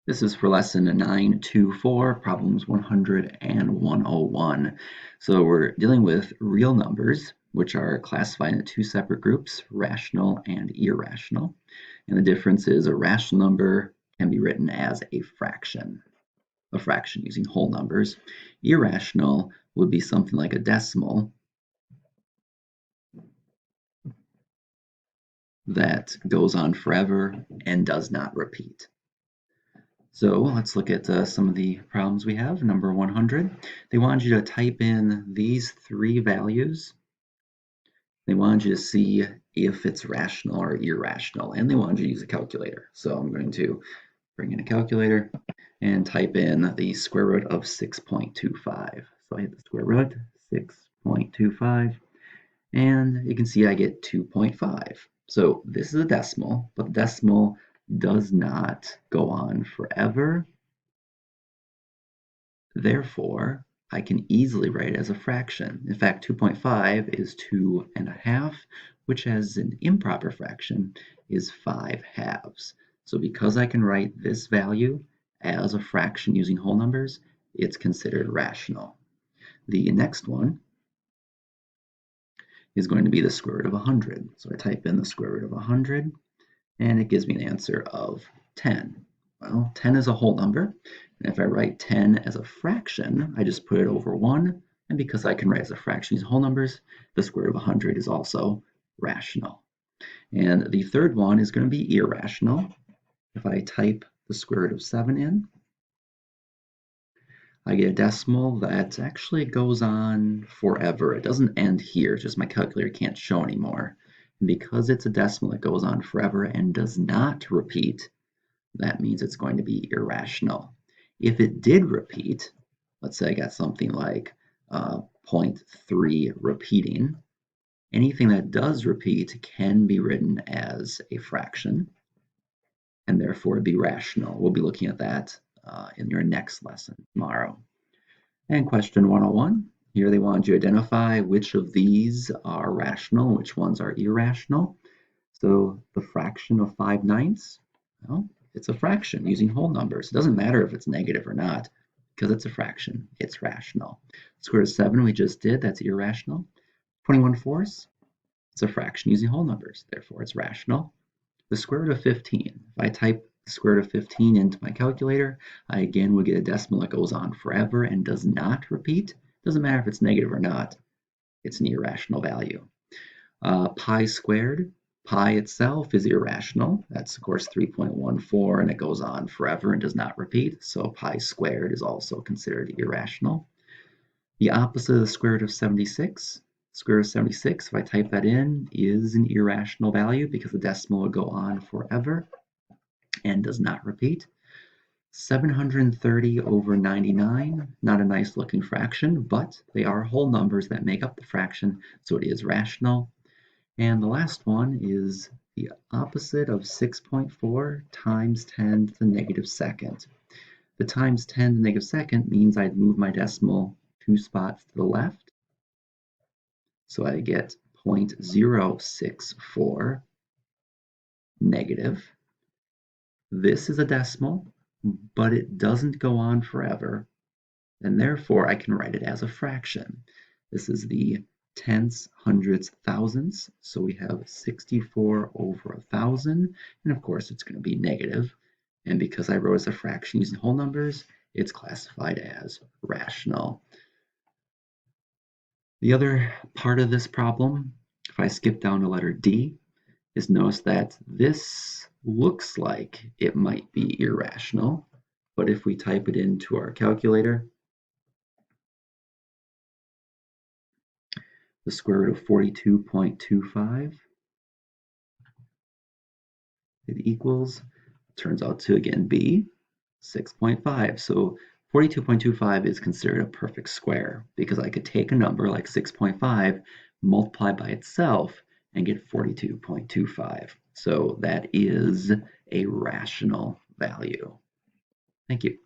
This is for lesson 924, problems 100 and 101. So we're dealing with real numbers, which are classified into two separate groups, rational and irrational. And the difference is a rational number can be written as a fraction using whole numbers. Irrational would be something like a decimal that goes on forever and does not repeat. So let's look at some of the problems we have. Number 100, they wanted you to type in these three values. They wanted you to see if it's rational or irrational, and they wanted you to use a calculator. So I'm going to bring in a calculator and type in the square root of 6.25. So I hit the square root, 6.25, and you can see I get 2.5. So this is a decimal, but the decimal does not go on forever. Therefore, I can easily write it as a fraction. In fact, 2.5 is 2.5, which as an improper fraction is 5/2. So because I can write this value as a fraction using whole numbers, it's considered rational. The next one is going to be the square root of 100. So I type in the square root of 100, and it gives me an answer of 10. Well, 10 is a whole number, and if I write 10 as a fraction, I just put it over 1, and because I can write as a fraction using whole numbers, the square root of 100 is also rational. And the third one is going to be irrational. If I type the square root of 7 in, I get a decimal that actually goes on forever. It doesn't end here, it's just my calculator can't show anymore. And because it's a decimal that goes on forever and does not repeat, that means it's going to be irrational. If it did repeat, let's say I got something like 0.3 repeating, anything that does repeat can be written as a fraction and therefore be rational. We'll be looking at that in your next lesson tomorrow. And question 101, here they want you to identify which of these are rational, which ones are irrational. So the fraction of 5/9, well, it's a fraction using whole numbers. It doesn't matter if it's negative or not, because it's a fraction, it's rational. Square root of 7 we just did, that's irrational. 21/4, it's a fraction using whole numbers, therefore it's rational. The square root of 15, if I type the square root of 15 into my calculator, I again would get a decimal that goes on forever and does not repeat. Doesn't matter if it's negative or not, it's an irrational value. Pi squared, pi itself is irrational. That's of course 3.14 and it goes on forever and does not repeat. So pi squared is also considered irrational. The opposite of the square root of 76, square root of 76, if I type that in, is an irrational value because the decimal will go on forever and does not repeat. 730 over 99, not a nice looking fraction, but they are whole numbers that make up the fraction, so it is rational. And the last one is the opposite of 6.4 times 10 to the negative second. The times 10 to the negative second means I'd move my decimal 2 spots to the left. So I get 0.064 negative. This is a decimal, but it doesn't go on forever, and therefore I can write it as a fraction. This is the tenths, hundredths, thousandths, so we have 64 over 1,000, and of course it's going to be negative, and because I wrote as a fraction using whole numbers, it's classified as rational. The other part of this problem, if I skip down to letter D, is notice that this looks like it might be irrational, but if we type it into our calculator, the square root of 42.25, it equals, turns out to again be 6.5. So 42.25 is considered a perfect square because I could take a number like 6.5, multiply by itself, and get 42.25. So that is a rational value. Thank you.